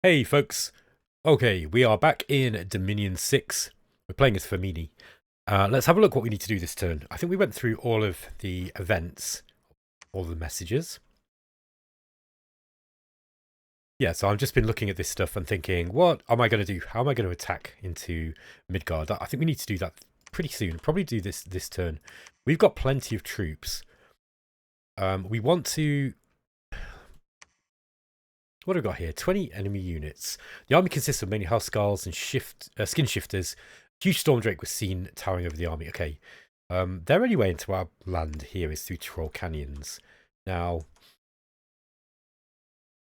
Hey folks, okay, we are back in Dominion 6. We're playing as Feminie. Let's have a look what we need to do this turn. I think we went through all of the events, all the messages. Yeah, so I've just been looking at this stuff and thinking, what am I going to do? How am I going to attack into Midgård? I think we need to do that pretty soon. Probably do this turn. We've got plenty of troops. We want to... What have we got here? 20 enemy units. The army consists of mainly housecarls and skin shifters. Huge storm drake was seen towering over the army. Okay. Their only way into our land here is through Troll Canyons. Now,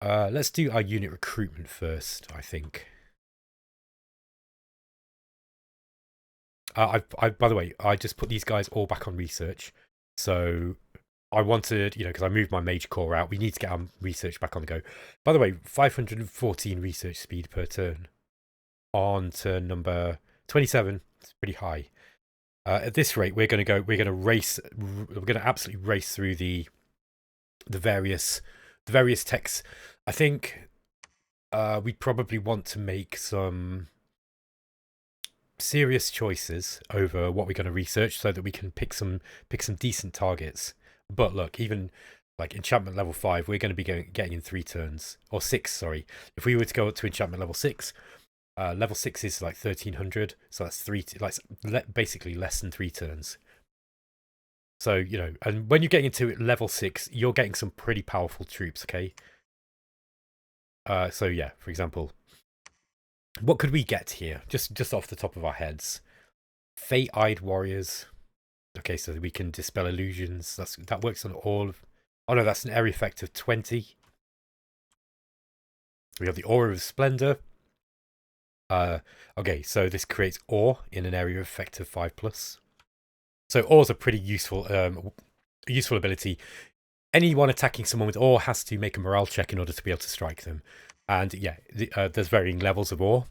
let's do our unit recruitment first, I think. By the way, I just put these guys all back on research. So I wanted, because I moved my mage core out, we need to get our research back on the go. By the way, 514 research speed per turn on turn number 27. It's pretty high. At this rate, we're going to absolutely race through the various texts. I think we probably want to make some serious choices over what we're going to research so that we can pick some decent targets. But look, even like enchantment level 5, we're going to be getting in 3 turns, or 6, sorry. If we were to go up to enchantment level 6, level 6 is like 1300, so that's basically less than 3 turns. So, and when you're getting into level 6, you're getting some pretty powerful troops, okay? So yeah, for example, what could we get here? Just off the top of our heads. Fate-eyed warriors. Okay, so we can dispel illusions. That works on all of... Oh no, that's an area effect of 20. We have the Aura of Splendor. Okay, so this creates Awe in an area effect of 5+. So Awe's a pretty useful ability. Anyone attacking someone with Awe has to make a morale check in order to be able to strike them. And yeah, there's varying levels of Awe.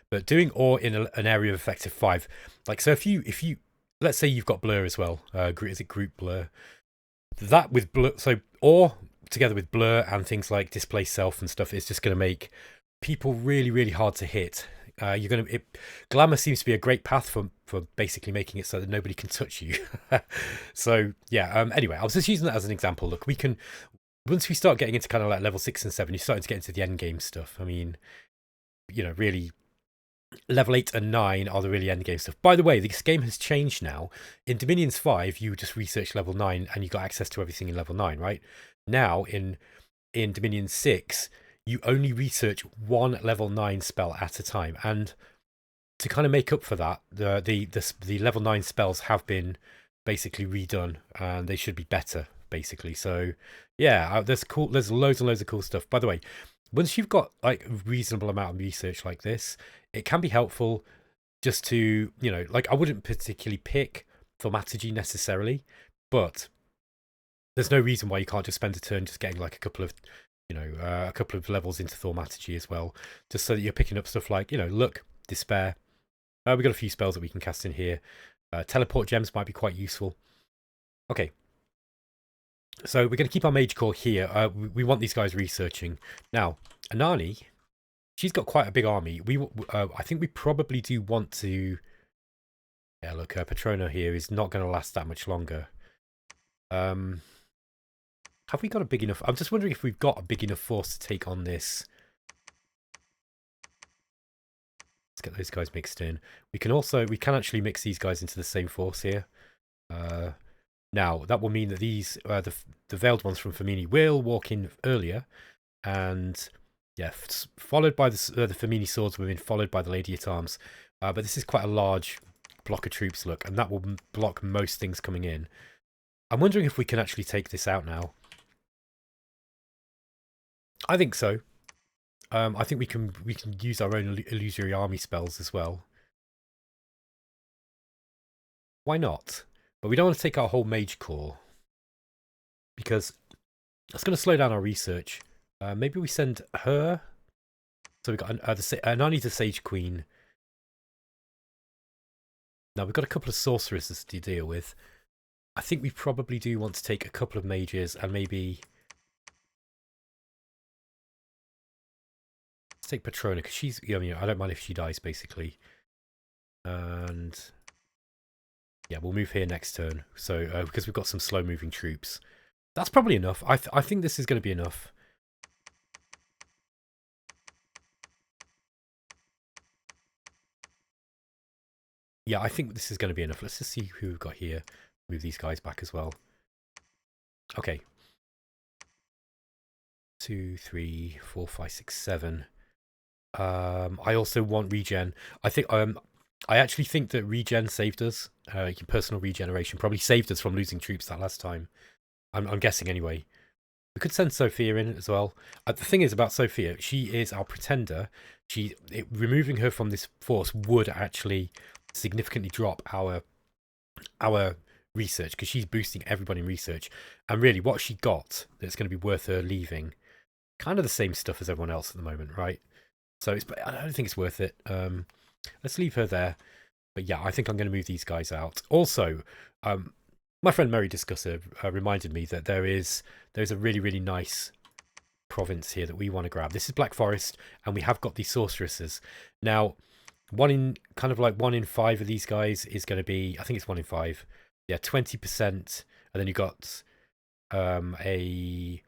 But doing Awe in an area of effect of 5, like, so if you let's say you've got Blur as well. Is it Group Blur? That with Blur, so Awe together with Blur and things like Display Self and stuff is just going to make people really, really hard to hit. Glamour seems to be a great path for basically making it so that nobody can touch you. So yeah. Anyway, I was just using that as an example. Look, we can, once we start getting into kind of like level 6 and 7, you're starting to get into the end game stuff. I mean, really, level 8 and 9 are the really end game stuff. By the way, this game has changed now. In Dominions 5, you just research level 9 and you got access to everything in level 9, right? Now in Dominion 6, you only research one level 9 spell at a time. And to kind of make up for that, the level 9 spells have been basically redone and they should be better, basically. So yeah, there's loads and loads of cool stuff. By the way, once you've got like a reasonable amount of research like this, it can be helpful just to, like, I wouldn't particularly pick thaumaturgy necessarily, but there's no reason why you can't just spend a turn just getting like a couple of levels into thaumaturgy as well, just so that you're picking up stuff like, look, despair. We've got a few spells that we can cast in here. Teleport gems might be quite useful. Okay, so we're going to keep our mage core here. We want these guys researching. Now, Anani, she's got quite a big army. I think we probably do want to... Yeah, look, Patrona here is not going to last that much longer. Have we got a big enough... I'm just wondering if we've got a big enough force to take on this. Let's get those guys mixed in. We can actually mix these guys into the same force here. Now, that will mean that these, the veiled ones from Feminie will walk in earlier. And yeah, followed by the Feminie swordswomen, followed by the Lady-at-Arms. But this is quite a large block of troops, look, and that will block most things coming in. I'm wondering if we can actually take this out now. I think so. I think we can use our own illusory army spells as well. Why not? But we don't want to take our whole mage core, because that's going to slow down our research. Maybe we send her. So we've got Nani's a Sage Queen. Now we've got a couple of sorceresses to deal with. I think we probably do want to take a couple of mages and maybe... take Patrona, because she's, I mean, I don't mind if she dies, basically. And yeah, we'll move here next turn. So, because we've got some slow-moving troops. That's probably enough. I think this is going to be enough. Yeah, I think this is going to be enough. Let's just see who we've got here. Move these guys back as well. Okay. 2, 3, 4, 5, 6, 7. I also want regen. I actually think that regen saved us. Personal regeneration probably saved us from losing troops that last time. I'm guessing anyway. We could send Sophia in as well. The thing is about Sophia, she is our pretender. Removing her from this force would actually significantly drop our research, because she's boosting everybody in research. And really, what she got that's going to be worth her leaving, kind of the same stuff as everyone else at the moment, right? So I don't think it's worth it. Let's leave her there. But yeah, I think I'm going to move these guys out. Also, my friend Mary Discusser reminded me that there's a really, really nice province here that we want to grab. This is Black Forest, and we have got these sorceresses. Now, 1 in 5 of these guys is going to be, I think it's 1 in 5. Yeah, 20%, and then you got a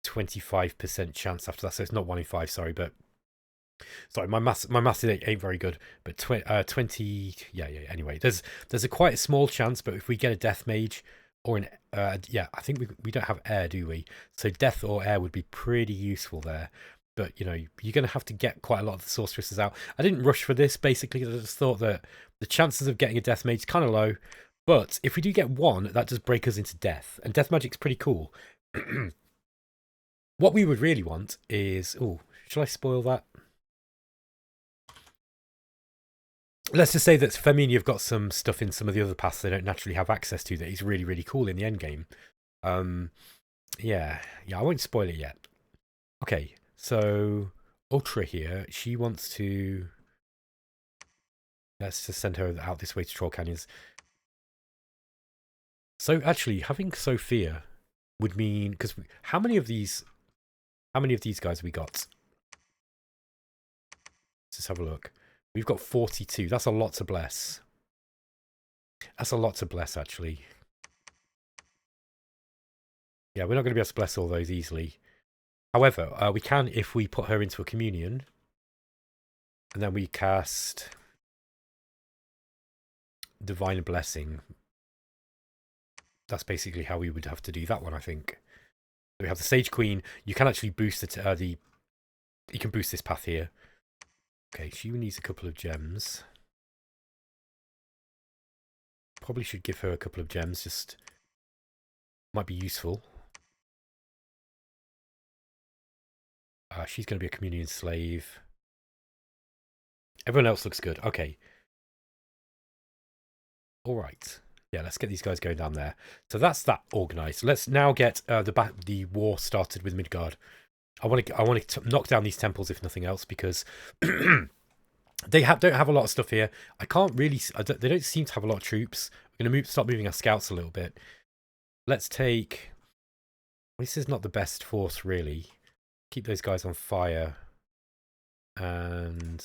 25% chance after that. So it's not 1 in 5, sorry, but sorry, my maths ain't very good. But 20, yeah. Anyway, there's quite a small chance, but if we get a death mage or an yeah, I think we don't have air, do we? So death or air would be pretty useful there. But you know, you're going to have to get quite a lot of the sorceresses out. I didn't rush for this, basically. I just thought that the chances of getting a death mage is kind of low. But if we do get one, that does break us into death. And death magic's pretty cool. What we would really want is... Oh, shall I spoil that? Let's just say that Feminie have got some stuff in some of the other paths they don't naturally have access to that is really, really cool in the end game. Yeah, I won't spoil it yet. Okay, so Ultra here, she wants to... Let's just send her out this way to Troll Canyons. So actually, having Sophia would mean, because how many of these guys have we got? Let's just have a look. We've got 42. That's a lot to bless. That's a lot to bless, actually. Yeah, we're not going to be able to bless all those easily. However, we can if we put her into a communion. And then we cast Divine Blessing. That's basically how we would have to do that one, I think. We have the Sage Queen. You can actually boost you can boost this path here. Okay, she needs a couple of gems. Probably should give her a couple of gems, just might be useful. She's going to be a communion slave. Everyone else looks good. Okay. All right. Yeah, let's get these guys going down there. So that's that organised. Let's now get the war started with Midgård. I want to knock down these temples if nothing else, because they don't have a lot of stuff here. I can't really. They don't seem to have a lot of troops. We're going to start moving our scouts a little bit. Let's take. This is not the best force, really. Keep those guys on fire, and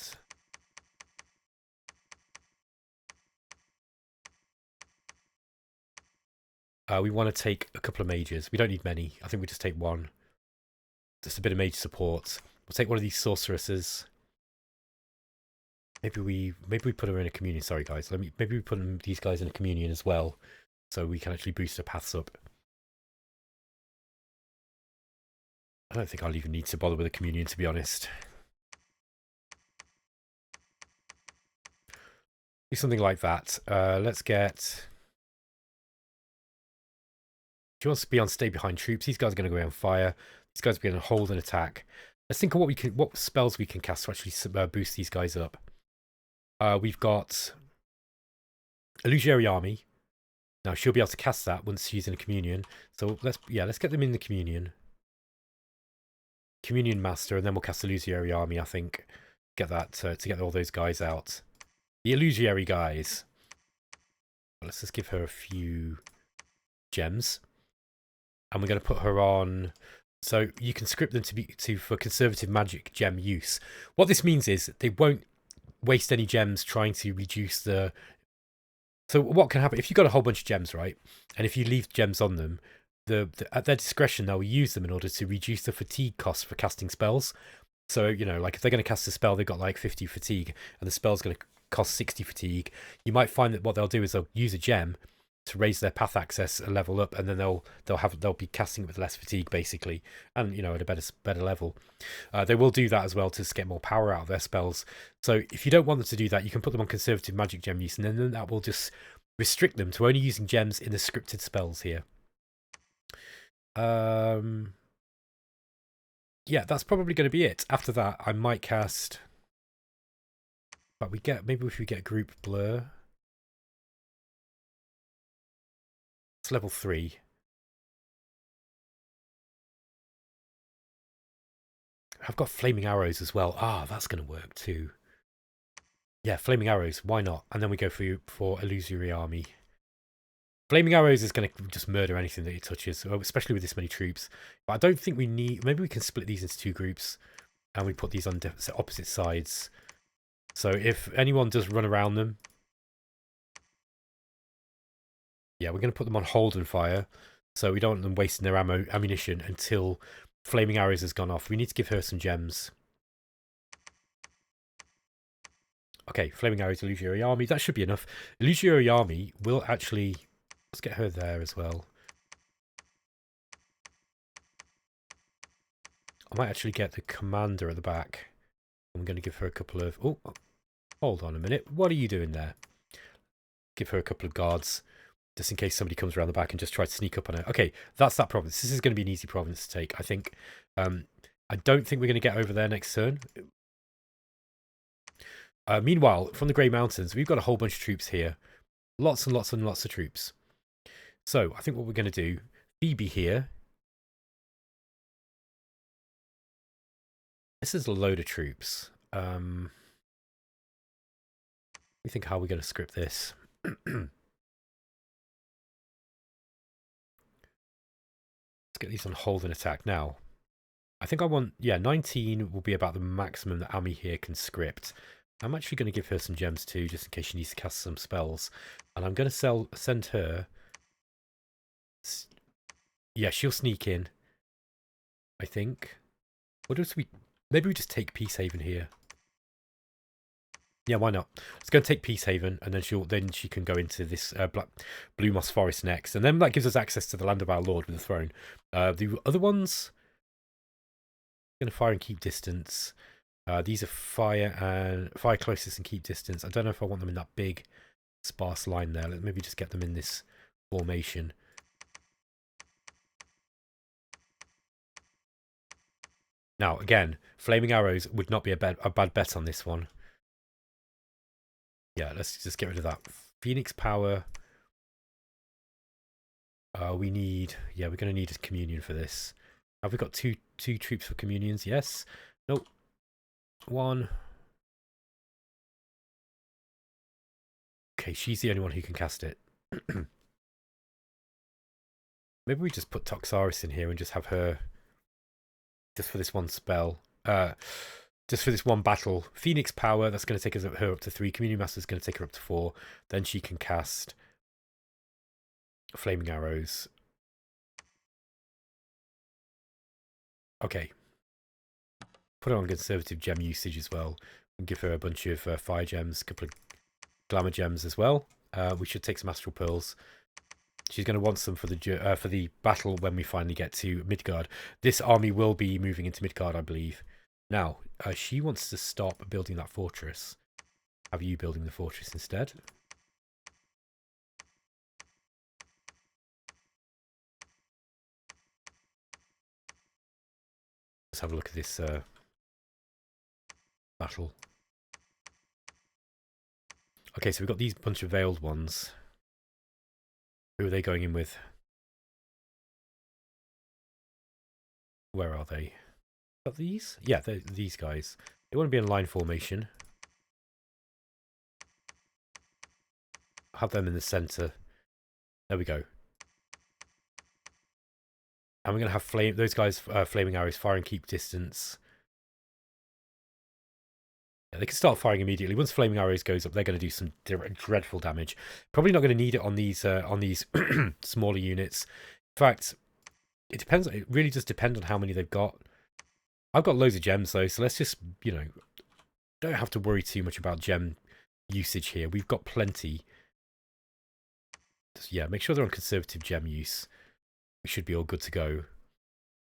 we want to take a couple of mages. We don't need many. I think we just take one. Just a bit of mage support. We'll take one of these sorceresses. Maybe we put her in a communion. Sorry, guys. Maybe we put these guys in a communion as well, so we can actually boost their paths up. I don't think I'll even need to bother with a communion, to be honest. Do something like that. Let's get... She wants to be on stay behind troops. These guys are going to go on fire. These guys are going to hold and attack. Let's think of what spells we can cast to actually boost these guys up. We've got Illusionary Army. Now she'll be able to cast that once she's in a communion. So let's get them in the communion. Communion Master, and then we'll cast Illusionary Army, I think. Get that to get all those guys out. The Illusionary guys. Let's just give her a few gems. And we're going to put her on... So you can script them for conservative magic gem use. What this means is they won't waste any gems trying to reduce the... So what can happen if you've got a whole bunch of gems, right? And if you leave gems on them, at their discretion, they'll use them in order to reduce the fatigue cost for casting spells. So, you know, like if they're going to cast a spell, they've got like 50 fatigue, and the spell's going to cost 60 fatigue. You might find that what they'll do is they'll use a gem to raise their path access a level up, and then they'll be casting it with less fatigue basically, and you know, at a better level. They will do that as well to get more power out of their spells. So if you don't want them to do that, you can put them on conservative magic gem use, and then that will just restrict them to only using gems in the scripted spells here. Yeah, that's probably going to be it. After that, I might cast... But maybe if we get group blur. It's level 3. I've got flaming arrows as well. Ah, that's going to work too. Yeah, flaming arrows. Why not? And then we go for illusory army. Flaming arrows is going to just murder anything that it touches, especially with this many troops. But I don't think we need... Maybe we can split these into 2 groups, and we put these on opposite sides. So if anyone does run around them... Yeah, we're going to put them on hold and fire. So we don't want them wasting their ammunition until flaming arrows has gone off. We need to give her some gems. Okay, flaming arrows, illusory army. That should be enough. Illusory army will actually... Let's get her there as well. I might actually get the commander at the back. I'm going to give her a couple of... Oh, hold on a minute. What are you doing there? Give her a couple of guards, just in case somebody comes around the back and just tries to sneak up on her. Okay, that's that province. This is going to be an easy province to take, I think. I don't think we're going to get over there next turn. Meanwhile, from the Grey Mountains, we've got a whole bunch of troops here. Lots and lots and lots of troops. So, I think what we're going to do... Phoebe here. This is a load of troops. We think how we're going to script this. Let's get these on hold and attack. Now, I think I want... Yeah, 19 will be about the maximum that Ami here can script. I'm actually going to give her some gems too, just in case she needs to cast some spells. And I'm going to send her... Yeah, she'll sneak in, I think. Maybe we just take Peacehaven here. Yeah, why not? Let's go and take Peacehaven, and then she can go into this Blue Moss Forest next, and then that gives us access to the land of our lord with the throne. The other ones, going to fire and keep distance. These are fire closest and keep distance. I don't know if I want them in that big sparse line there. Let's maybe just get them in this formation. Now, again, flaming arrows would not be a bad bet on this one. Yeah, let's just get rid of that. Phoenix power. We're going to need a communion for this. Have we got two troops for communions? Yes. Nope. 1. Okay, she's the only one who can cast it. Maybe we just put Toxaris in here and just have her... Just for this one spell. Just for this one battle. Phoenix power, that's going to take her up to 3. Communion Master is going to take her up to 4. Then she can cast flaming arrows. Okay. Put her on conservative gem usage as well. And give her a bunch of fire gems, a couple of glamour gems as well. We should take some astral pearls. She's going to want some for the battle when we finally get to Midgård. This army will be moving into Midgård, I believe. Now, she wants to stop building that fortress. Have you building the fortress instead? Let's have a look at this battle. Okay, so we've got these bunch of veiled ones. Who are they going in with? Where are they? Are these? Yeah, these guys. They want to be in line formation. Have them in the center. There we go. And we're going to have those guys, flaming arrows, fire and keep distance. Yeah, they can start firing immediately. Once flaming arrows goes up, they're going to do some dreadful damage. Probably not going to need it on these smaller units. In fact, it depends. It really does depend on how many they've got. I've got loads of gems though, so let's just, you know, don't have to worry too much about gem usage here. We've got plenty. Just, yeah, make sure they're on conservative gem use. We should be all good to go.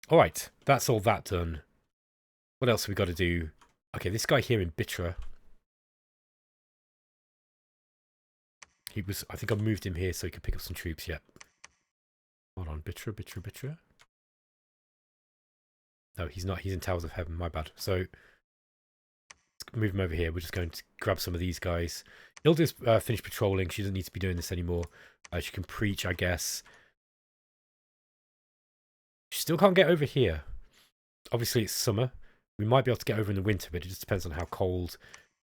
All right, that's all that done. What else have we got to do? Okay, this guy here in Bitra. He was, I think I moved him here so he could pick up some troops. Yep. Hold on, Bitra. No, he's not. He's in Towers of Heaven. My bad. So let's move him over here. We're just going to grab some of these guys. Hilda's finished patrolling. She doesn't need to be doing this anymore. She can preach, I guess. She still can't get over here. Obviously, it's summer. We might be able to get over in the winter, but it just depends on how cold.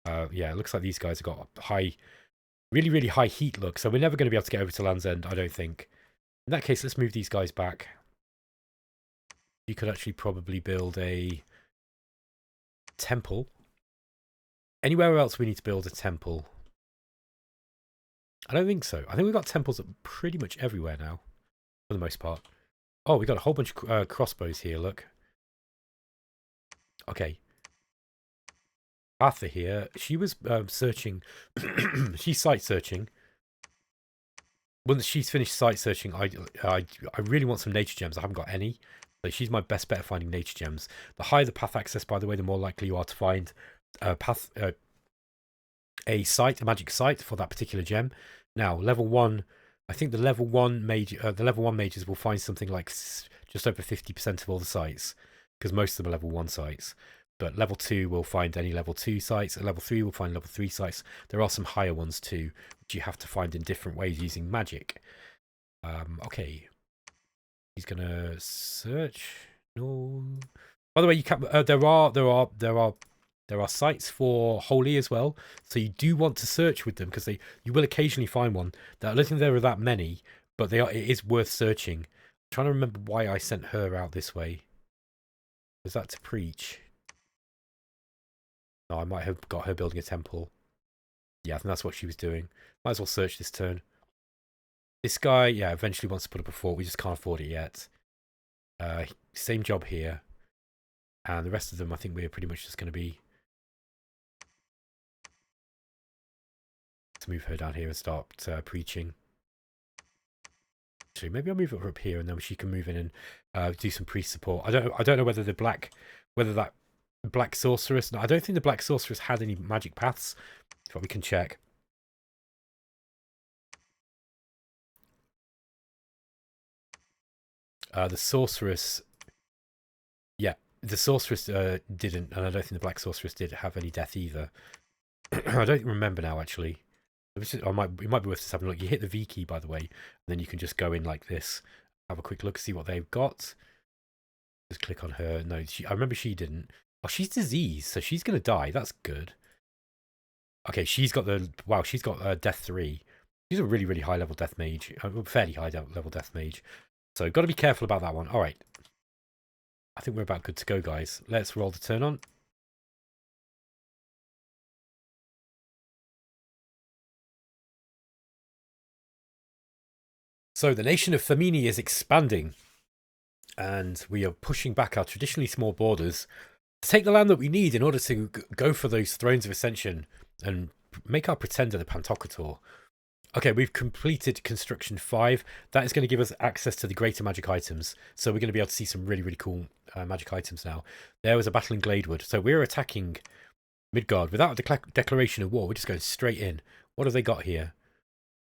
Yeah, it looks like these guys have got high, really, really high heat look. So we're never going to be able to get over to Land's End, I don't think. In that case, let's move these guys back. You could actually probably build a temple. Anywhere else we need to build a temple? I don't think so. I think we've got temples pretty much everywhere now, for the most part. Oh, we got a whole bunch of crossbows here, look. Okay. Arthur here, she was searching. She's site searching. Once she's finished site searching, I really want some nature gems. I haven't got any. So she's my best bet at finding nature gems. The higher the path access, by the way, the more likely you are to find a magic site for that particular gem. Now, level 1, I think the level 1 mages will find something like just over 50% of all the sites, because most of them are level 1 sites. But level 2 will find any level 2 sites, and level 3 will find level 3 sites. There are some higher ones too, which you have to find in different ways using magic. Okay. He's gonna search. No. By the way, you can. There are sites for holy as well, so you do want to search with them, because you will occasionally find one. I don't think there are that many, but it is worth searching. I'm trying to remember why I sent her out this way. Was that to preach? No, I might have got her building a temple. Yeah, I think that's what she was doing. Might as well search this turn. This guy, yeah, eventually wants to put up a fort. We just can't afford it yet. Same job here. And the rest of them, I think we're pretty much just going to be... to move her down here and start preaching. Actually, maybe I'll move her up here, and then she can move in and do some priest support. I don't know whether that black sorceress... No, I don't think the black sorceress had any magic paths, but we can check. The sorceress... Yeah, the sorceress didn't, and I don't think the black sorceress did have any death either. I don't remember now, actually. It might be worth just having a look. You hit the V key, by the way, and then you can just go in like this, have a quick look, see what they've got. Just click on her. No, I remember she didn't. Oh, she's diseased, so she's going to die. That's good. Okay, she's got she's got death 3. She's a really, really high level death mage. Fairly high level death mage. So got to be careful about that one. All right. I think we're about good to go, guys. Let's roll the turn on. So the nation of Feminie is expanding, and we are pushing back our traditionally small borders to take the land that we need in order to go for those thrones of ascension and make our pretender the Pantokrator. Okay, we've completed construction 5. That is going to give us access to the greater magic items. So we're going to be able to see some really, really cool magic items now. There was a battle in Gladewood. So we're attacking Midgård without a declaration of war. We're just going straight in. What have they got here?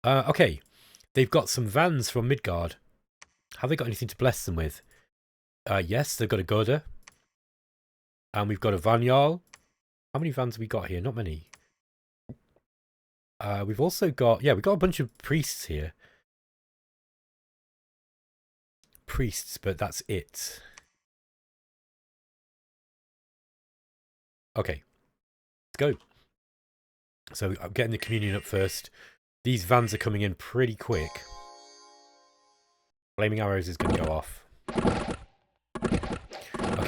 Okay, they've got some vans from Midgård. Have they got anything to bless them with? Yes, they've got a Goda. And we've got a Vanyal. How many vans have we got here? Not many. We've also got... Yeah, we've got a bunch of priests here. Priests, but that's it. Okay. Let's go. So I'm getting the communion up first. These vans are coming in pretty quick. Flaming arrows is going to go off.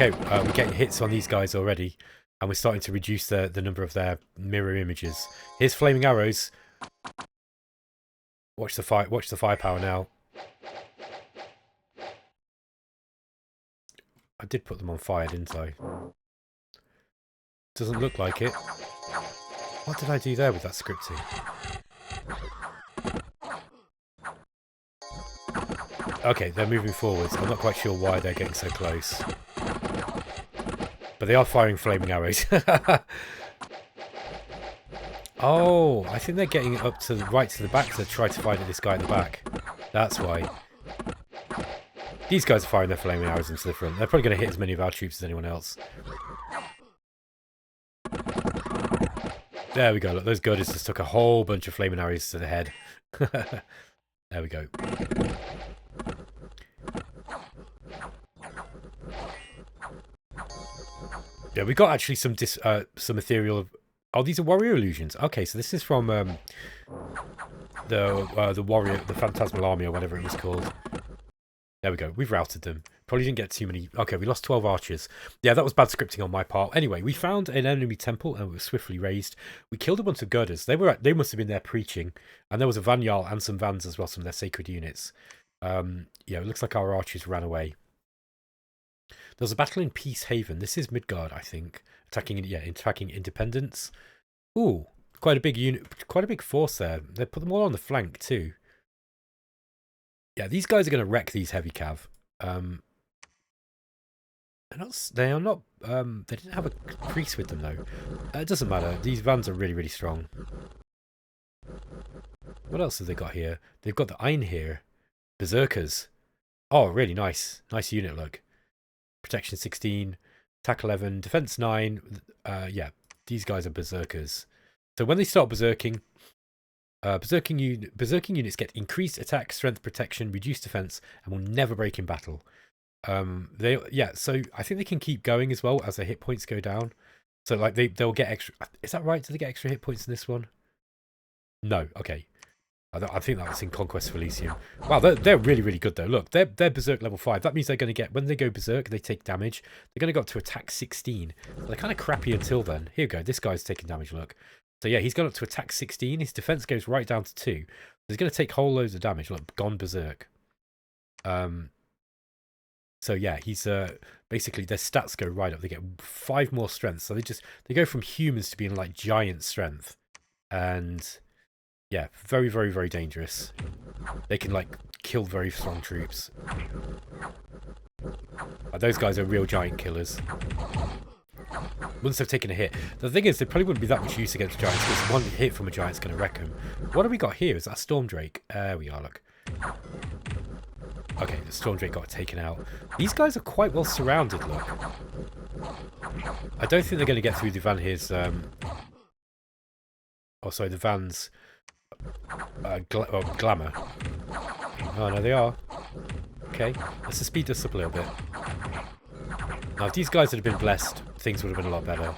Okay, we're getting hits on these guys already, and we're starting to reduce the number of their mirror images. Here's flaming arrows. Watch the firepower now. I did put them on fire, didn't I? Doesn't look like it. What did I do there with that scripting? Okay, they're moving forwards. I'm not quite sure why they're getting so close. But they are firing flaming arrows. Oh, I think they're getting up to the right to the back to try to find this guy at the back. That's why. These guys are firing their flaming arrows into the front. They're probably going to hit as many of our troops as anyone else. There we go. Look, those girders just took a whole bunch of flaming arrows to the head. There we go. Yeah, we got actually some ethereal. Oh, these are warrior illusions. Okay, so this is from the warrior, the phantasmal army, or whatever it was called. There we go. We've routed them. Probably didn't get too many. Okay, we lost 12 archers. Yeah, that was bad scripting on my part. Anyway, we found an enemy temple and it was swiftly razed. We killed a bunch of girders. They must have been there preaching, and there was a Vanyal and some Vans as well, some of their sacred units. Yeah, it looks like our archers ran away. There was a battle in Peace Haven. This is Midgård, I think. Attacking Independence. Ooh, quite a big unit, quite a big force there. They put them all on the flank too. Yeah, these guys are going to wreck these heavy cav. They are not. They didn't have a priest with them though. It doesn't matter. These Vans are really, really strong. What else have they got here? They've got the Iron here. Berserkers. Oh, really nice. Nice unit look. Protection 16, attack 11, defense 9. Yeah, these guys are berserkers. So when they start berserking, berserking units get increased attack, strength, protection, reduced defense, and will never break in battle. Yeah, so I think they can keep going as well as their hit points go down. So like they'll get extra. Is that right? Do they get extra hit points in this one? No. Okay. I think that was in Conquest of Elysium. Wow, they're really, really good though. Look, they're Berserk level 5. That means they're going to get, when they go Berserk, they take damage. They're going to go up to attack 16. So they're kind of crappy until then. Here we go. This guy's taking damage, look. So yeah, he's gone up to attack 16. His defense goes right down to 2. He's going to take whole loads of damage. Look, gone Berserk. So yeah, he's basically their stats go right up. They get 5 more strength. So they go from humans to being like giant strength. And yeah, very, very, very dangerous. They can like kill very strong troops. Those guys are real giant killers. Once they've taken a hit. The thing is, they probably wouldn't be that much use against giants because one hit from a giant's going to wreck them. What have we got here? Is that a Storm Drake? There we are, look. Okay, the Storm Drake got taken out. These guys are quite well surrounded, look. I don't think they're going to get through the Van Heer's... oh, sorry, the Van's... glamour. Oh, no, they are. Okay, let's just speed this up a little bit. Now, if these guys had been blessed, things would have been a lot better.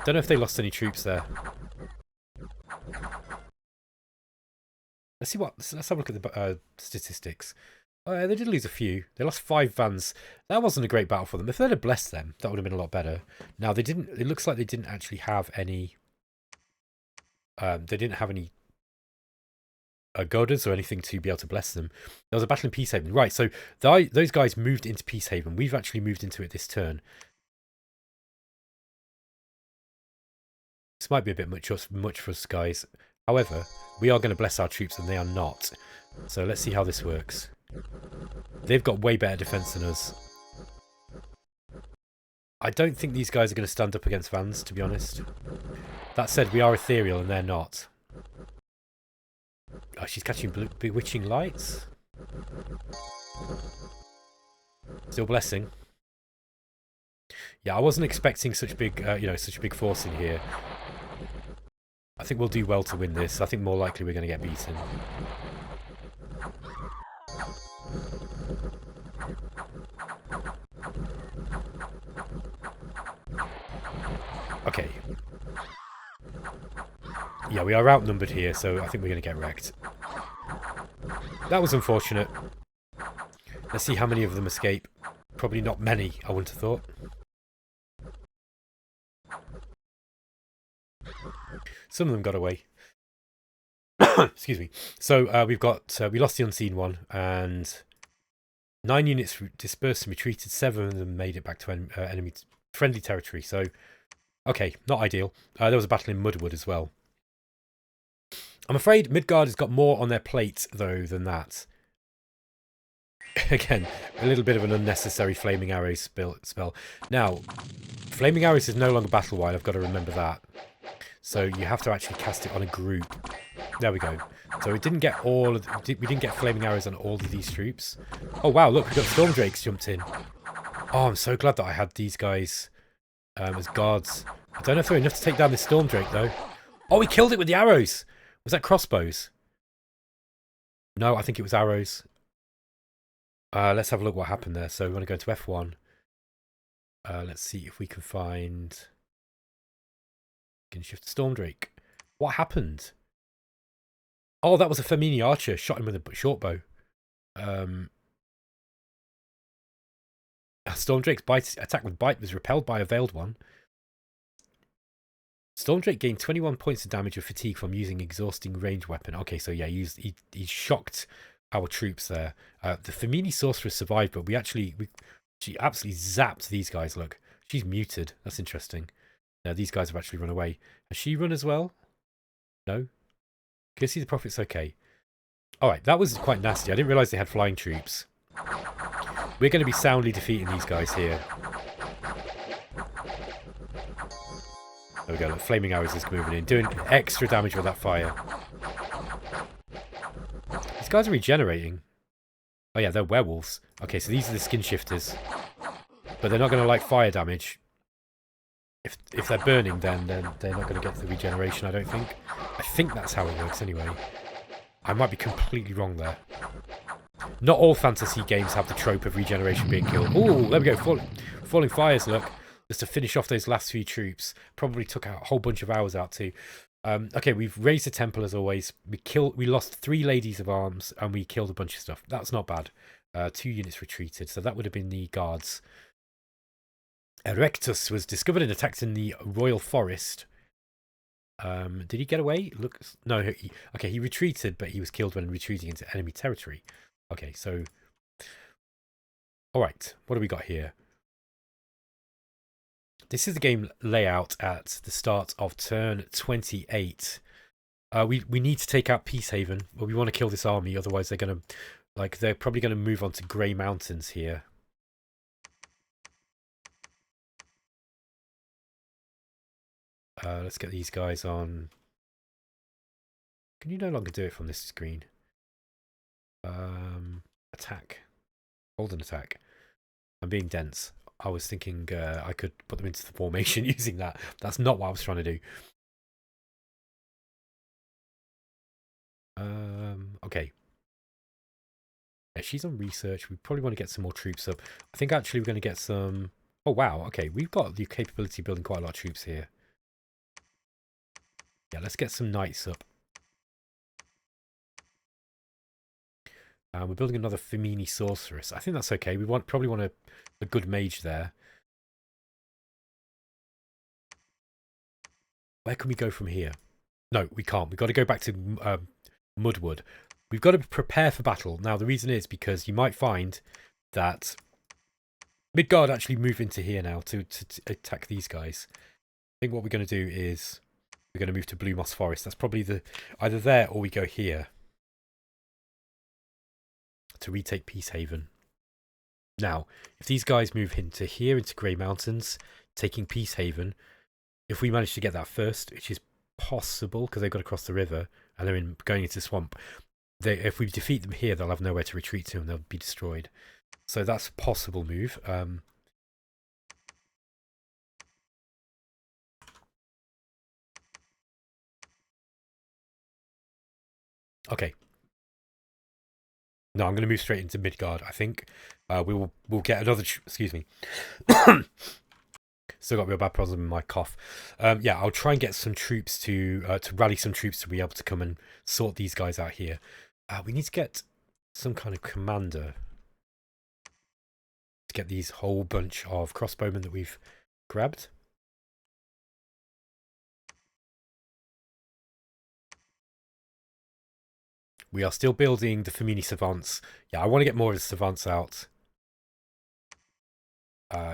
Don't know if they lost any troops there. Let's see what. Let's have a look at the statistics. They did lose a few. They lost 5 Vans. That wasn't a great battle for them. If they'd have blessed them, that would have been a lot better. Now, they didn't. It looks like they didn't actually have any. They didn't have any goddess or anything to be able to bless them. There was a battle in Peace Haven. Right, so those guys moved into Peace Haven. We've actually moved into it this turn. This might be a bit much for us, guys. However, we are going to bless our troops and they are not. So let's see how this works. They've got way better defense than us. I don't think these guys are going to stand up against Vans, to be honest. That said, we are ethereal and they're not. Oh, she's catching bewitching lights. Still blessing. Yeah, I wasn't expecting such big, such a big force in here. I think we'll do well to win this. I think more likely we're going to get beaten. Okay. Yeah, we are outnumbered here, so I think we're going to get wrecked. That was unfortunate. Let's see how many of them escape. Probably not many, I wouldn't have thought. Some of them got away. Excuse me. So we lost the unseen one, and 9 units dispersed and retreated. 7 of them made it back to enemy friendly territory. So, okay, not ideal. There was a battle in Midgård as well. I'm afraid Midgård has got more on their plate, though, than that. Again, a little bit of an unnecessary flaming arrows spell. Now, flaming arrows is no longer battle-wide. I've got to remember that. So you have to actually cast it on a group. There we go. So we didn't get we didn't get flaming arrows on all of these troops. Oh wow, look, we've got storm drakes jumped in. Oh, I'm so glad that I had these guys as guards. I don't know if they're enough to take down this storm drake though. Oh, we killed it with the arrows. Was that crossbows? No, I think it was arrows. Let's have a look what happened there. So we want to go to F1. Let's see if we can find... Can shift storm drake. What happened? Oh, that was a Feminie archer. Shot him with a short bow. Storm drake's attack with bite was repelled by a veiled one. Storm drake gained 21 points of damage of fatigue from using exhausting range weapon. Okay, so yeah, he shocked our troops there. The Feminie sorceress survived, but she absolutely zapped these guys. Look, she's muted. That's interesting. Now these guys have actually run away. Has she run as well? No. Can see the prophet's okay. All right, that was quite nasty. I didn't realise they had flying troops. We're going to be soundly defeating these guys here. There we go. Look, flaming arrows is moving in, doing extra damage with that fire. These guys are regenerating. Oh yeah, they're werewolves. Okay, so these are the skin shifters, but they're not going to like fire damage. If they're burning, then they're not going to get the regeneration, I don't think. I think that's how it works anyway. I might be completely wrong there. Not all fantasy games have the trope of regeneration being killed. Oh, there we go. Falling fires, look. Just to finish off those last few troops. Probably took a whole bunch of hours out too. Okay, we've raised the temple as always. We lost 3 ladies of arms and we killed a bunch of stuff. That's not bad. 2 units retreated, so that would have been the guards. Erectus was discovered and attacked in the royal forest. Did he get away? Look, no. He retreated, but he was killed when retreating into enemy territory. Okay, so all right, what do we got here? This is the game layout at the start of turn 28. We need to take out Peacehaven, but we want to kill this army. Otherwise, they're probably gonna move on to Grey Mountains here. Let's get these guys on. Can you no longer do it from this screen? Attack. Hold an attack. I'm being dense. I was thinking I could put them into the formation using that. That's not what I was trying to do. Okay. Yeah, she's on research. We probably want to get some more troops up. I think actually we're going to get some... Oh, wow. Okay, we've got the capability of building quite a lot of troops here. Yeah, let's get some knights up. We're building another Feminie sorceress. I think that's okay. We probably want a good mage there. Where can we go from here? No, we can't. We've got to go back to Midgård. We've got to prepare for battle. Now, the reason is because you might find that Midgård actually move into here now to attack these guys. I think what we're going to do is we're going to move to Blue Moss Forest. That's probably either there or we go here to retake Peacehaven. Now, if these guys move into here, into Grey Mountains, taking Peacehaven, if we manage to get that first, which is possible because they've got to cross the river and they're going into the swamp, if we defeat them here, they'll have nowhere to retreat to and they'll be destroyed. So that's a possible move. Okay. No, I'm going to move straight into Midgård. I think we'll get another. Excuse me. Still got a real bad problem with my cough. Yeah, I'll try and get some troops to rally some troops to be able to come and sort these guys out here. We need to get some kind of commander get these whole bunch of crossbowmen that we've grabbed. We are still building the Feminie savants. Yeah, I want to get more of the savants out.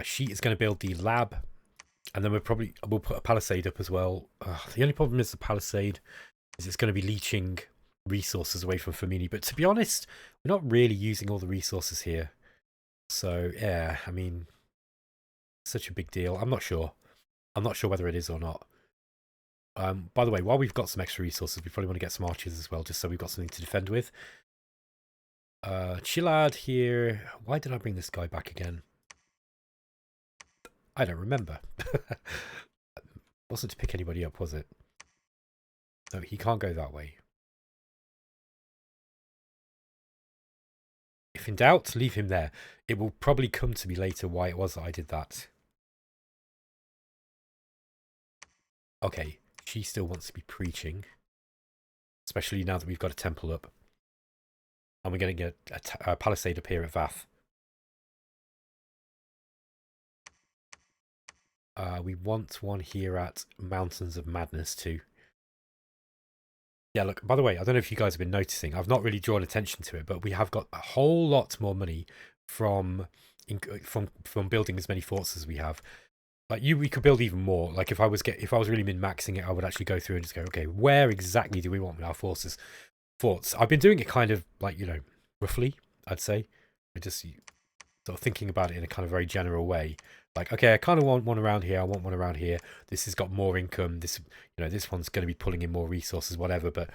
She is going to build the lab, and then we'll put a palisade up as well. The only problem is the palisade is it's going to be leeching resources away from Feminie. But to be honest, we're not really using all the resources here. So yeah, I mean, such a big deal. I'm not sure. I'm not sure whether it is or not. By the way, while we've got some extra resources, we probably want to get some archers as well, just so we've got something to defend with. Chillad here. Why did I bring this guy back again? I don't remember. Wasn't to pick anybody up, was it? No, he can't go that way. If in doubt, leave him there. It will probably come to me later why it was that I did that. Okay, she still wants to be preaching. Especially now that we've got a temple up. And we're going to get a palisade up here at Vath. We want one here at Mountains of Madness too. Yeah, look, by the way, I don't know if you guys have been noticing, I've not really drawn attention to it, but we have got a whole lot more money from building as many forts as we have. Like we could build even more. Like if I was really min-maxing it, I would actually go through and just go, okay, where exactly do we want our forts? I've been doing it kind of like, you know, roughly, I'd say. I just sort of thinking about it in a kind of very general way. Like, okay, I kind of want one around here. I want one around here. This has got more income. This, you know, this one's going to be pulling in more resources, whatever. But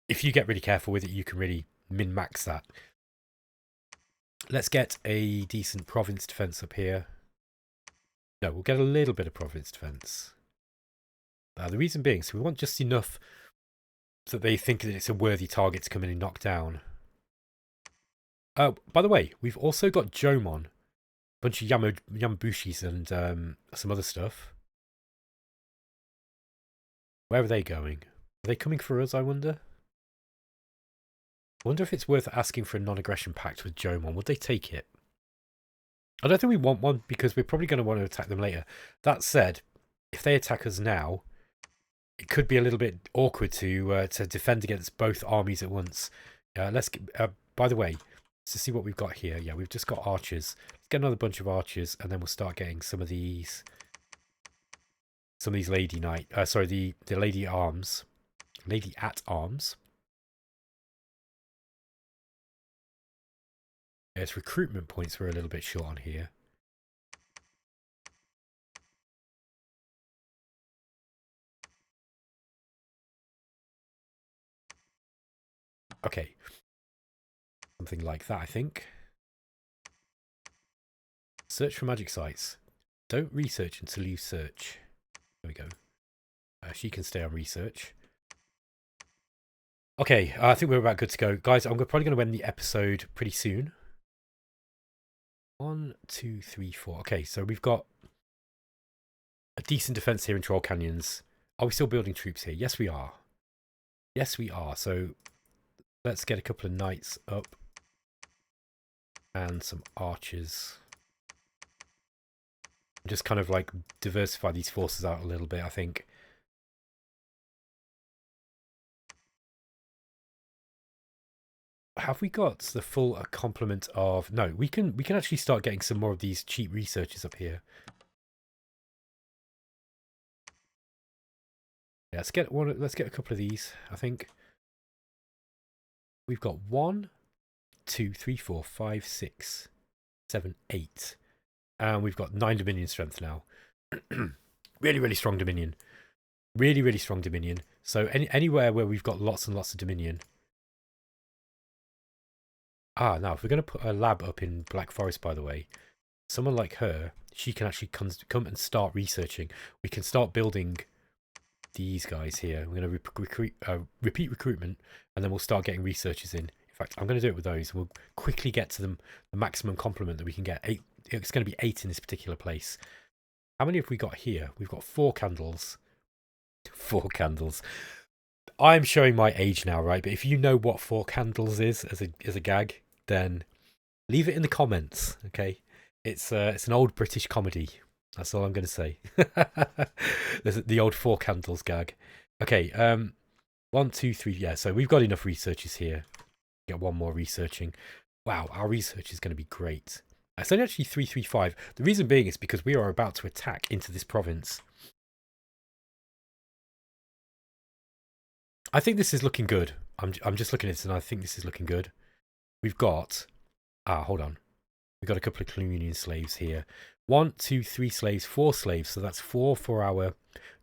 if you get really careful with it, you can really min-max that. Let's get a decent province defense up here. No, we'll get a little bit of province defense. The reason being, so we want just enough that they think that it's a worthy target to come in and knock down. Oh, by the way, we've also got Jomon. Bunch of Yamabushis and some other stuff. Where are they going? Are they coming for us, I wonder? I wonder if it's worth asking for a non-aggression pact with Jomon. Would they take it? I don't think we want one, because we're probably going to want to attack them later. That said, if they attack us now, it could be a little bit awkward to defend against both armies at once. By the way, to see what we've got here. Yeah, we've just got archers. Let's get another bunch of archers, and then we'll start getting some of these lady knight. Sorry, the lady arms, lady at arms. Yes, recruitment points were a little bit short on here. Okay, something like that, I think. Search for magic sites. Don't research until you search. There we go. She can stay on research. Okay, I think we're about good to go. Guys, I'm probably going to end the episode pretty soon. 1, 2, 3, 4. Okay, so we've got a decent defense here in Troll Canyons. Are we still building troops here? Yes, we are. Yes, we are. So let's get a couple of knights up. And some archers. Just kind of like diversify these forces out a little bit, I think. Have we got the full complement of... No, we can actually start getting some more of these cheap researchers up here. Yeah, let's get a couple of these, I think. We've got 1, 2, 3, 4, 5, 6, 7, 8. And we've got 9 Dominion strength now. Really, really strong Dominion. Really, really strong Dominion. So anywhere where we've got lots and lots of Dominion. Now, if we're going to put a lab up in Black Forest, by the way, someone like her, she can actually come and start researching. We can start building these guys here. We're going to repeat recruitment, and then we'll start getting researchers in. In fact, I'm going to do it with those. We'll quickly get to them the maximum complement that we can get. 8. It's going to be 8 in this particular place. How many have we got here? We've got 4 candles. 4 candles. I'm showing my age now, right? But if you know what 4 candles is as a gag, then leave it in the comments, okay? It's an old British comedy. That's all I'm going to say. There's the old four candles gag. Okay, 1, 2, 3. Yeah, so we've got enough researchers here. Get one more researching. Wow, our research is going to be great. It's only actually 335. The reason being is because we are about to attack into this province. I think this is looking good. I'm just looking at it and I think this is looking good. We've got... hold on. We've got a couple of communion slaves here. 1, 2, 3 slaves, 4 slaves. So that's 4 for our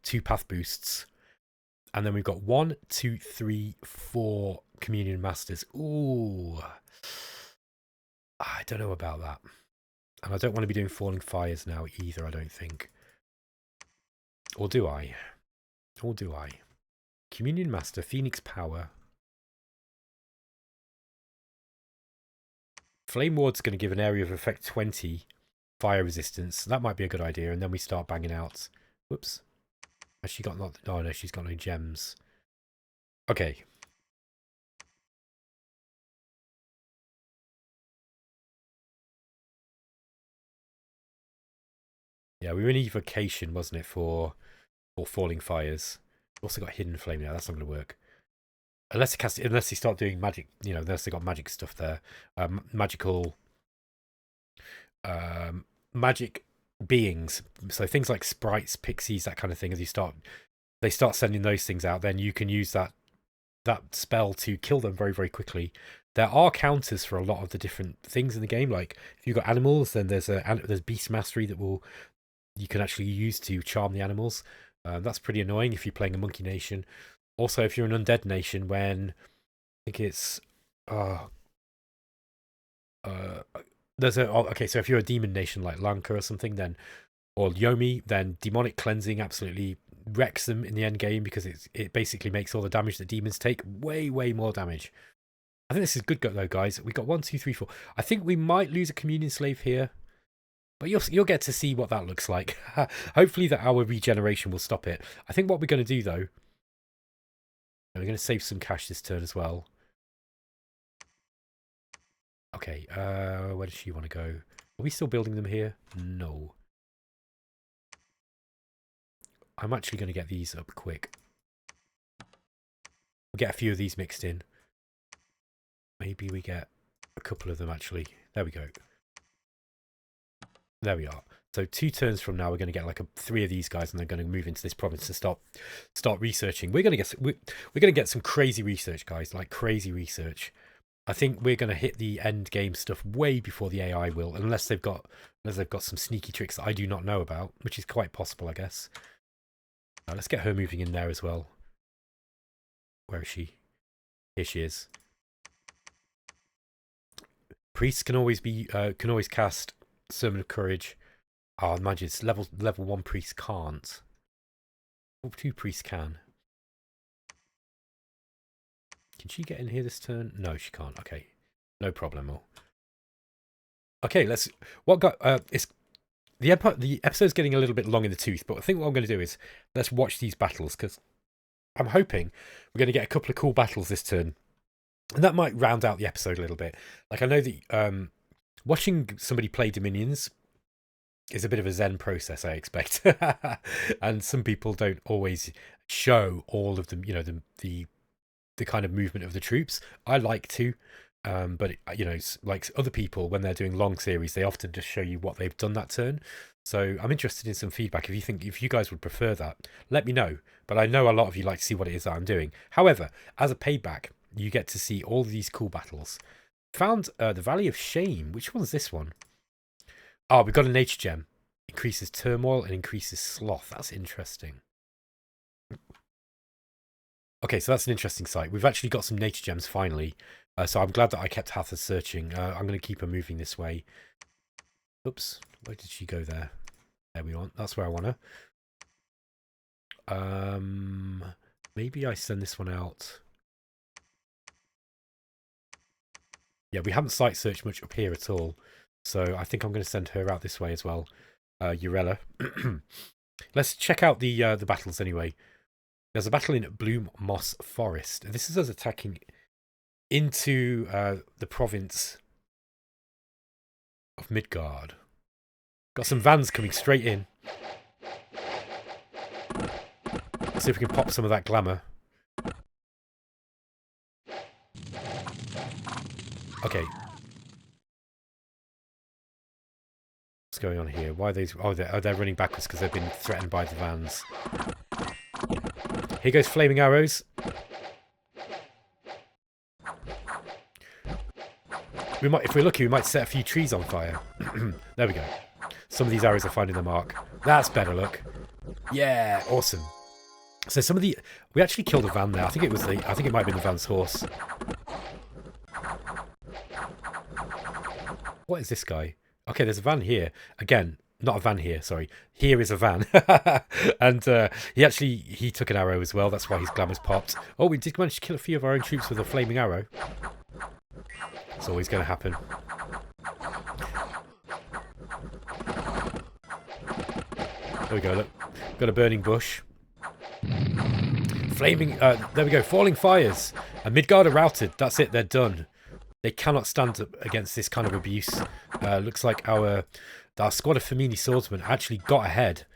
2 path boosts. And then we've got 1, 2, 3, 4 communion masters. Ooh. I don't know about that. And I don't want to be doing falling fires now either, I don't think. Or do I? Or do I? Communion master, Phoenix power. Flame ward's going to give an area of effect 20 fire resistance. That might be a good idea. And then we start banging out. Whoops. Has she got not? Oh no, she's got no gems. Okay. Yeah, we were in evocation, wasn't it, for falling fires. We've also got hidden flame now. That's not going to work. Unless they start doing magic, unless they got magic stuff there. Magical magic beings. So things like sprites, pixies, that kind of thing. As they start sending those things out, then you can use that spell to kill them very, very quickly. There are counters for a lot of the different things in the game. Like if you've got animals, then there's beast mastery that you can actually use to charm the animals. That's pretty annoying if you're playing a monkey nation. Also, if you're an undead nation, when I think it's okay, so if you're a demon nation like Lanka or something, then or Yomi, then demonic cleansing absolutely wrecks them in the end game because it basically makes all the damage that demons take way, way more damage. I think this is good though, guys. We got 1, 2, 3, 4. I think we might lose a communion slave here, but you'll get to see what that looks like. Hopefully that our regeneration will stop it. I think what we're going to do though, we're going to save some cash this turn as well. Okay, where does she want to go? Are we still building them here? No. I'm actually going to get these up quick. We'll get a few of these mixed in. Maybe we get a couple of them actually. There we go. There we are. So 2 turns from now, we're going to get like 3 of these guys, and they're going to move into this province and start researching. We're going to get some crazy research, guys, like crazy research. I think we're going to hit the end game stuff way before the AI will, unless they've got some sneaky tricks that I do not know about, which is quite possible, I guess. Let's get her moving in there as well. Where is she? Here she is. Priests can always cast Sermon of Courage. Oh, imagine it's level 1 priest can't. Level 2 priests can. Can she get in here this turn? No, she can't. Okay, no problemo. Okay, the episode's getting a little bit long in the tooth, but I think what I'm going to do is let's watch these battles because I'm hoping we're going to get a couple of cool battles this turn, and that might round out the episode a little bit. Like I know that watching somebody play Dominions is a bit of a zen process, I expect, and some people don't always show all of them. The kind of movement of the troops. I like to, but like other people when they're doing long series, they often just show you what they've done that turn. So I'm interested in some feedback. If you guys would prefer that, let me know. But I know a lot of you like to see what it is that I'm doing. However, as a payback, you get to see all these cool battles. Found the Valley of Shame. Which one's this one? Oh, we've got a nature gem. Increases turmoil and increases sloth. That's interesting. Okay, so that's an interesting site. We've actually got some nature gems finally. So I'm glad that I kept Hatha searching. I'm going to keep her moving this way. Oops, where did she go there? There we are. That's where I want her. Maybe I send this one out. Yeah, we haven't site searched much up here at all. So I think I'm going to send her out this way as well. Urella. Let's check out the battles anyway. There's a battle in Bloom Moss Forest. This is us attacking into the province of Midgård. Got some vans coming straight in. Let's see if we can pop some of that glamour. Okay. What's going on here? Why are these... Oh, they're running backwards because they've been threatened by the vans. Here goes flaming arrows. We might, if we're lucky, we might set a few trees on fire. There we go. Some of these arrows are finding the mark. That's better, look. Yeah, awesome. So some of the... We actually killed a van there. I think it was the... I think it might have been the van's horse. What is this guy? Okay, there's a van here. Again, not a van here, sorry. Here is a van. And he took an arrow as well. That's why his glamour's popped. Oh, we did manage to kill a few of our own troops with a flaming arrow. It's always going to happen. There we go, look. Got a burning bush. Flaming... there we go, falling fires. And Midgård are routed. That's it, they're done. They cannot stand up against this kind of abuse. Looks like our squad of Feminie swordsmen actually got ahead,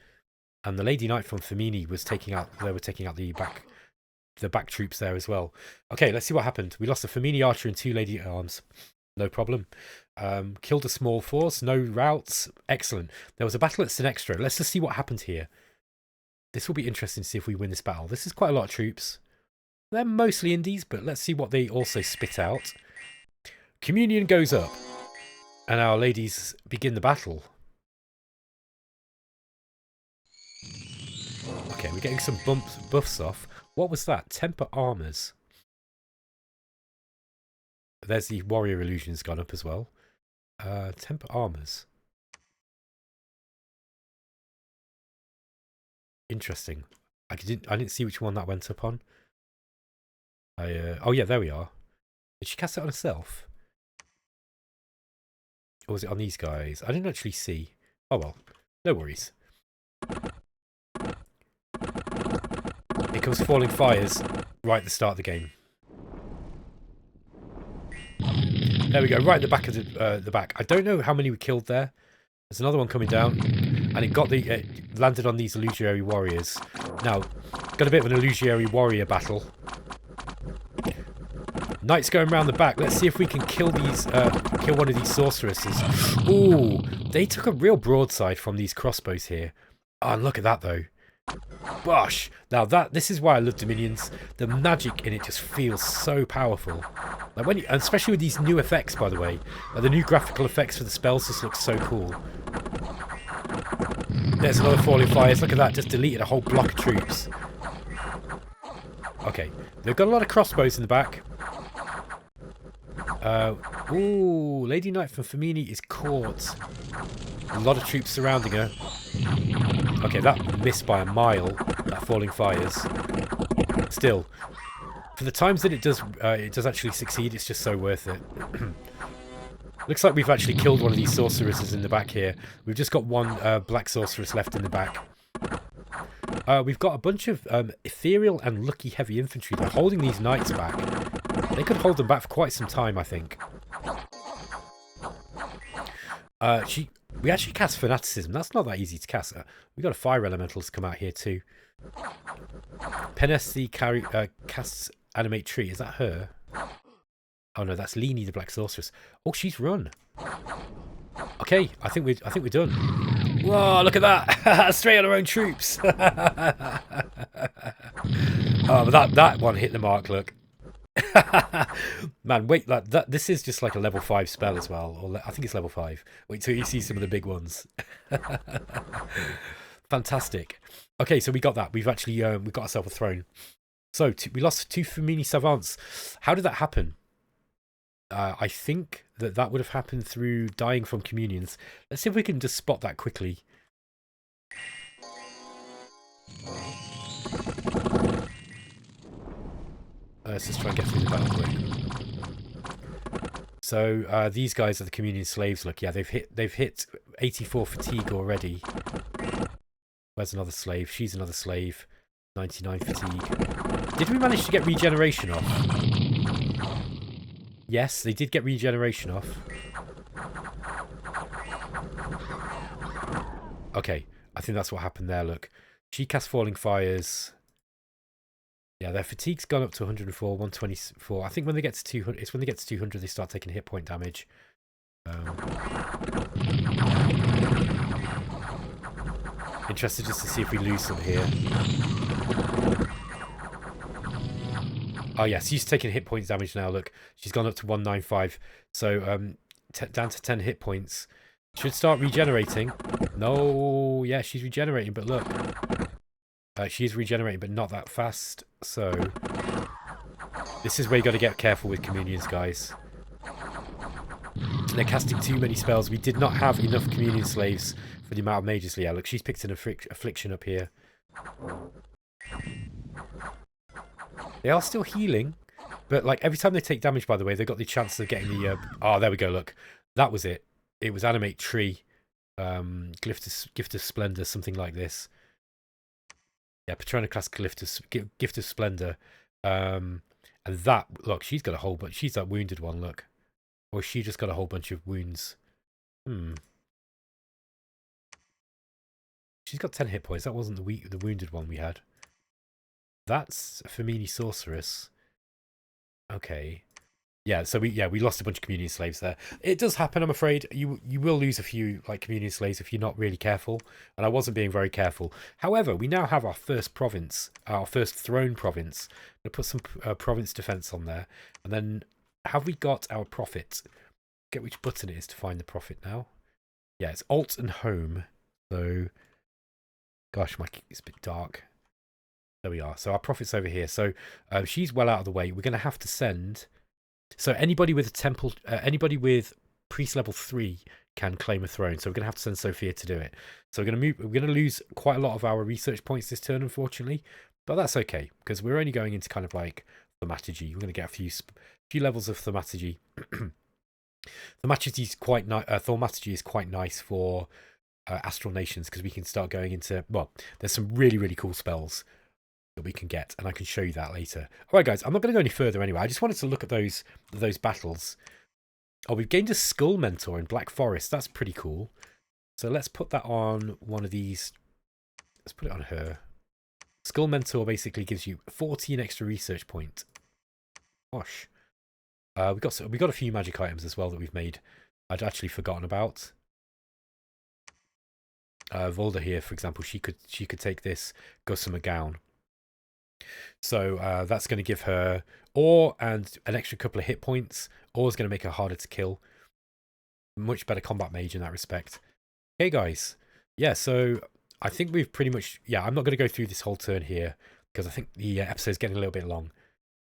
and the Lady Knight from Feminie was taking out. They were taking out the back troops there as well. Okay, let's see what happened. We lost a Feminie archer and 2 lady at arms. No problem. Killed a small force. No routes. Excellent. There was a battle at Sinextra. Let's just see what happened here. This will be interesting to see if we win this battle. This is quite a lot of troops. They're mostly indies, but let's see what they also spit out. Communion goes up, and our ladies begin the battle. Okay, we're getting some buffs off. What was that? Temper armors. There's the warrior illusions gone up as well. Temper armors. Interesting. I didn't see which one that went up on. Oh yeah, there we are. Did she cast it on herself? Or was it on these guys? I didn't actually see. Oh well, no worries. Here comes falling fires right at the start of the game. There we go, right at the back of the back. I don't know how many we killed there. There's another one coming down, and it landed on these illusionary warriors. Now, got a bit of an illusionary warrior battle. Knights going around the back. Let's see if we can kill one of these sorceresses. Ooh, they took a real broadside from these crossbows here. Oh, and look at that though. Gosh. Now this is why I love Dominions. The magic in it just feels so powerful. Like especially with these new effects, by the way. Like the new graphical effects for the spells just look so cool. There's another falling fires. Look at that. Just deleted a whole block of troops. Okay. They've got a lot of crossbows in the back. Ooh, Lady Knight from Feminie is caught. A lot of troops surrounding her. Okay, that missed by a mile, that falling fires. Still, for the times that it does actually succeed, it's just so worth it. Looks like we've actually killed one of these sorceresses in the back here. We've just got one black sorceress left in the back. We've got a bunch of ethereal and lucky heavy infantry. They're holding these knights back. They could hold them back for quite some time, I think. We actually cast Fanaticism. That's not that easy to cast. We got a fire elementals come out here too. Penesti casts animate tree. Is that her? Oh no, that's Leni, the black sorceress. Oh, she's run. Okay, I think we're done. Whoa, look at that! Straight on our own troops. Oh, but that one hit the mark. Look. Man, wait, this is just like a level 5 spell as well, or I think it's level 5. Wait till you see some of the big ones. Fantastic. Okay, so we got that. We've actually we got ourselves a throne. So we lost 2 Feminie savants. How did that happen? I think that would have happened through dying from communions. Let's see if we can just spot that quickly. Let's just try and get through the battle quick. So these guys are the communion slaves. Look, yeah, they've hit 84 fatigue already. Where's another slave? She's another slave. 99 fatigue. Did we manage to get regeneration off? Yes, they did get regeneration off. Okay, I think that's what happened there. Look, she cast Falling Fires. Yeah, their fatigue's gone up to 104, 124. I think when they get to 200, it's when they get to 200 they start taking hit point damage. Interested just to see if we lose some here. Oh yes, she's taking hit points damage now. Look, she's gone up to 195. So down to 10 hit points. Should start regenerating. No, yeah, she's regenerating, but look. She is regenerating, but not that fast. So this is where you got to get careful with communions, guys. They're casting too many spells. We did not have enough communion slaves for the amount of mages. Yeah, look, she's picked an affliction up here. They are still healing, but like every time they take damage, by the way, they've got the chance of getting the... oh, there we go, look. That was it. It was Animate Tree. Gift of Splendor, something like this. Yeah, Patrona class Gift of Splendor. And that, look, she's got a whole bunch. She's that wounded one, look. Or she just got a whole bunch of wounds. She's got 10 hit points. That wasn't the wounded one we had. That's Feminie Sorceress. Okay. Yeah, so we lost a bunch of communion slaves there. It does happen, I'm afraid. You will lose a few like communion slaves if you're not really careful. And I wasn't being very careful. However, we now have our first province, our first throne province. I'm going to put some province defense on there. And then have we got our profit? Get which button it is to find the profit now. Yeah, it's Alt and Home. So, gosh, it's a bit dark. There we are. So our profit's over here. So she's well out of the way. We're going to have to send... So anybody with a temple, anybody with priest level 3 can claim a throne. So we're going to have to send Sophia to do it. So we're going to lose quite a lot of our research points this turn, unfortunately. But that's okay, because we're only going into kind of like thematic. We're going to get a few levels of thematic. Thematic is quite nice for astral nations, because we can start going into... Well, there's some really, really cool spells that we can get, and I can show you that later. All right, guys, I'm not going to go any further anyway. I just wanted to look at those battles. Oh, we've gained a Skull Mentor in Black Forest. That's pretty cool. So let's put that on one of these. Let's put it on her. Skull Mentor basically gives you 14 extra research point. Gosh. We got a few magic items as well that we've made. I'd actually forgotten about. Volda here, for example, she could take this Gossamer Gown. So that's going to give her ore and an extra couple of hit points. Ore is going to make her harder to kill. Much better combat mage in that respect. Okay, guys. Yeah, so I think we've pretty much... Yeah, I'm not going to go through this whole turn here, because I think the episode's getting a little bit long.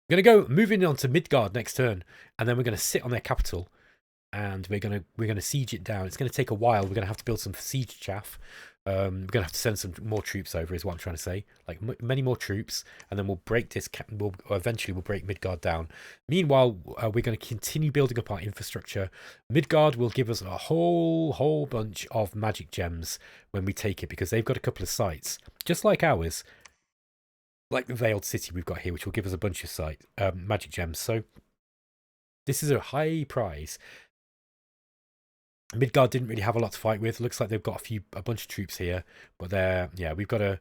We're going to go moving on to Midgård next turn, and then we're going to sit on their capital, and we're going to siege it down. It's going to take a while. We're going to have to build some siege chaff. We're going to have to send some more troops over, is what I'm trying to say. Like many more troops, and then we'll break this. Eventually, we'll break Midgård down. Meanwhile, we're going to continue building up our infrastructure. Midgård will give us a whole bunch of magic gems when we take it, because they've got a couple of sites, just like ours, like the Veiled City we've got here, which will give us a bunch of magic gems. So this is a high prize. Midgård didn't really have a lot to fight with. Looks like they've got a bunch of troops here, but we've got to...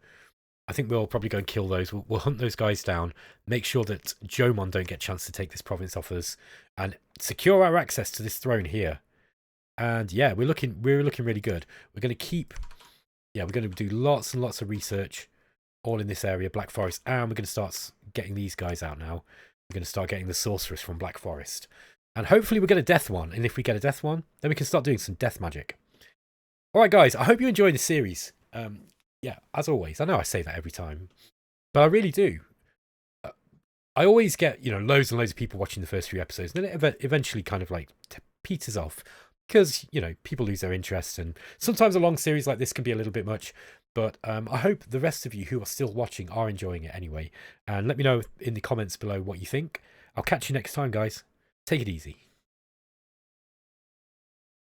I think we'll probably go and kill those. We'll hunt those guys down, make sure that Jomon don't get a chance to take this province off us, and secure our access to this throne here. And yeah, we're looking really good. We're going to keep... Yeah, we're going to do lots and lots of research all in this area, Black Forest, and we're going to start getting these guys out now. We're going to start getting the sorceress from Black Forest. And hopefully we'll get a death one. And if we get a death one, then we can start doing some death magic. All right, guys. I hope you enjoyed the series. Yeah, as always. I know I say that every time, but I really do. I always get, loads and loads of people watching the first few episodes. And then it eventually kind of like peters off, because, people lose their interest. And sometimes a long series like this can be a little bit much. But I hope the rest of you who are still watching are enjoying it anyway. And let me know in the comments below what you think. I'll catch you next time, guys. Take it easy.